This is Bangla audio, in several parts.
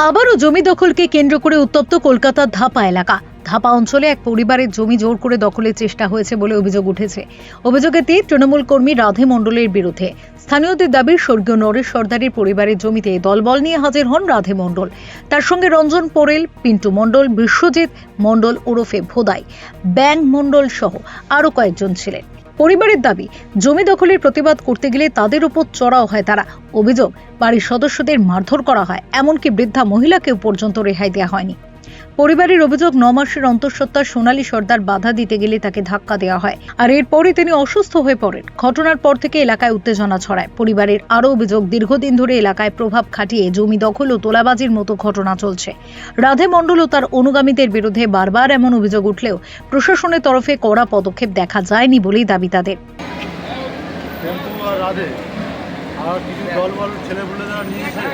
আবারও জমি দখলকে কেন্দ্র করে উত্তপ্ত কলকাতার ধাপা এলাকা। ধাপা অঞ্চলে এক পরিবারের জমি জোর করে দখলের চেষ্টা হয়েছে বলে অভিযোগ উঠেছে। অভিযোগে তীর তৃণমূল কর্মী রাধে মণ্ডলের বিরুদ্ধে। স্থানীয়দের দাবি, স্বর্গীয় নরেশ সর্দারের পরিবারের জমিতে দলবল নিয়ে হাজির হন রাধে মণ্ডল। তার সঙ্গে রঞ্জন পোরেল, পিন্টু মণ্ডল, বিশ্বজিৎ মণ্ডল ওরফে ভোদাই, ব্যাং মণ্ডল সহ আরো কয়েকজন ছিলেন। পরিবারের দাবি, জমি দখলের প্রতিবাদ করতে গেলে তাদের উপর চড়াও হয় তারা। অভিযোগ, বাড়ির সদস্যদের মারধর করা হয়, এমনকি বৃদ্ধা মহিলাকেও পর্যন্ত রেহাই দেওয়া হয়নি। পরিবারের অভিযোগ, 9 মাসের অন্তঃসত্ত্বা সোনালী সর্দার বাধা দিতে গেলে তাকে ধাক্কা দেওয়া হয়, আর এরপরই তিনি অসুস্থ হয়ে পড়েন। ঘটনার পর থেকে এলাকায় উত্তেজনা ছড়ায়। পরিবারের আরও অভিযোগ, দীর্ঘদিন ধরে এলাকায় প্রভাব খাটিয়ে জমি দখল ও তোলাবাজির মতো ঘটনা চলছে। রাধে মণ্ডল ও তার অনুগামীদের বিরুদ্ধে বারবার এমন অভিযোগ উঠলেও প্রশাসনের তরফে কড়া পদক্ষেপ দেখা যায়নি বলেই দাবি তাদের। আর কিছু দলবল ছেলেপুলেরা নিয়ে এসে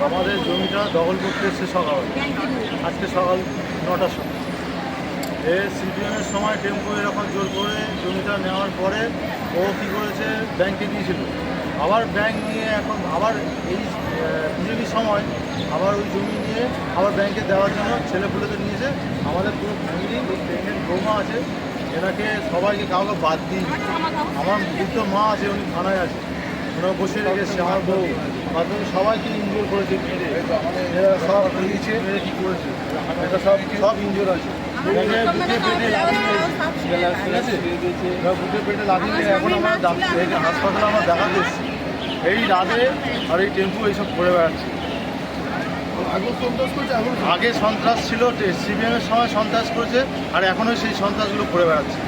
আমাদের জমিটা দখল করতে এসছে আজকে সকাল 9টার সময়। সিপিএমের সময় টেম্পো এরকম জোর করে জমিটা নেওয়ার পরে ও কী করেছে, ব্যাংকে দিয়েছিল। আবার ব্যাংক নিয়ে এখন আবার এই বিজেপির সময় আবার ওই জমি নিয়ে আবার ব্যাংকে দেওয়ার জন্য ছেলেপুলেদের নিয়েছে। আমাদের পুরো ফ্যামিলি, প্রেগনেন্ট বৌমা আছে, এনাকে সবাইকে কাউকে বাদ দিই। আমার বৃদ্ধ মা আছে, উনি থানায় আছে, ওনারা বসে রেখেছে। আমার বউ মাধ্যমে সবাইকে ইনজোর করেছে, সব দিয়েছে, কী করেছে, এটা সব ইনজোর আছে। বুকে পেটে লাগিয়ে এখন আমরা হাসপাতালে আমরা দেখাতে এসেছি। এই রাধে আর এই টেম্পু এইসব করে বেড়াচ্ছে। আগে সন্ত্রাস ছিল, সিপিএমের সময় সন্ত্রাস করেছে, আর এখনও সেই সন্ত্রাসগুলো করে বেড়াচ্ছে।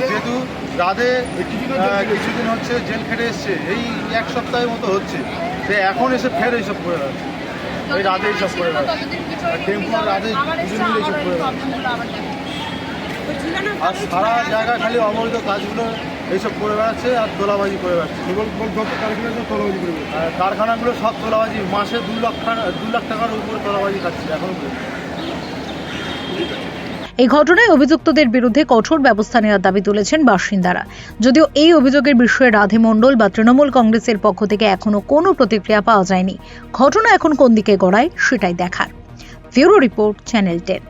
যেহেতু রাধে কিছুদিন হচ্ছে জেল খেটে এসছে, এই 1 সপ্তাহের মতো হচ্ছে, সে এখন এসে ফের এইসব করে বেড়াচ্ছে। এই রাধে এইসব করে বেড়াচ্ছে, আর টেম্পু রাধে দুজন মিলে এইসব করে বেড়াচ্ছে। আর সারা জায়গায় খালি অবৈধ কাজগুলো এইসব করে বেড়াচ্ছে আর তোলাবাজি করে বেড়াচ্ছে। কারখানাগুলো সব তোলাবাজি, মাসে 2 লাখ টাকার উপরে তোলাবাজি খাচ্ছে এখনো। এই ঘটনায় অভিযুক্তদের বিরুদ্ধে কঠোর ব্যবস্থা নেওয়ার দাবি তুলেছেন বাসিন্দারা। যদিও এই অভিযোগের বিষয়ে রাধে মণ্ডল বা তৃণমূল কংগ্রেসের পক্ষ থেকে এখনো কোনো প্রতিক্রিয়া পাওয়া যায়নি। ঘটনা এখন কোন দিকে গড়ায় সেটাই দেখার। Bureau report, channel 10।